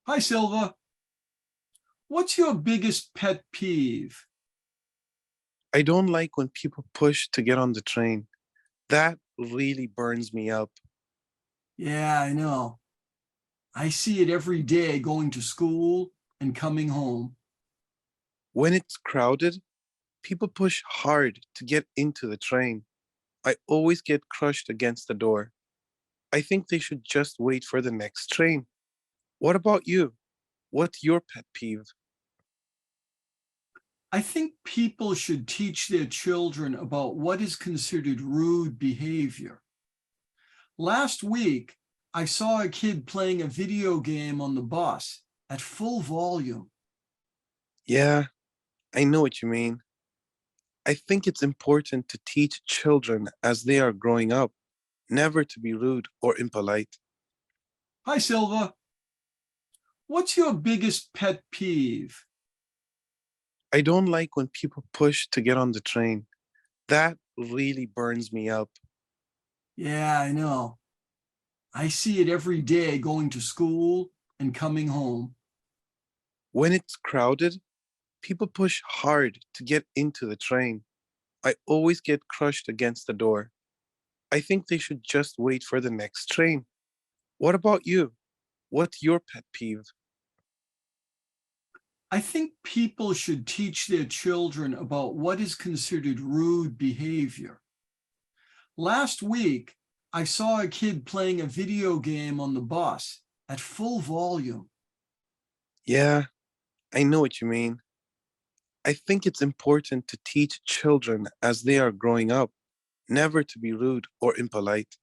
Hi, Silva. What's your biggest pet peeve? I don't like when people push to get on the train. That really burns me up. Yeah, I know. I see it every day going to school and coming home. When it's crowded, people push hard to get into the train. I always get crushed against the door. I think they should just wait for the next train. What about you? What's your pet peeve? I think people should teach their children about what is considered rude behavior. Last week, I saw a kid playing a video game on the bus at full volume. Yeah, I know what you mean. I think it's important to teach children as they are growing up, never to be rude or impolite. Hi, Silva. What's your biggest pet peeve? I don't like when people push to get on the train. That really burns me up. Yeah, I know. I see it every day going to school and coming home. When it's crowded, people push hard to get into the train. I always get crushed against the door. I think they should just wait for the next train. What about you? What's your pet peeve? I think people should teach their children about what is considered rude behavior. Last week, I saw a kid playing a video game on the bus at full volume. Yeah, I know what you mean. I think it's important to teach children as they are growing up, never to be rude or impolite.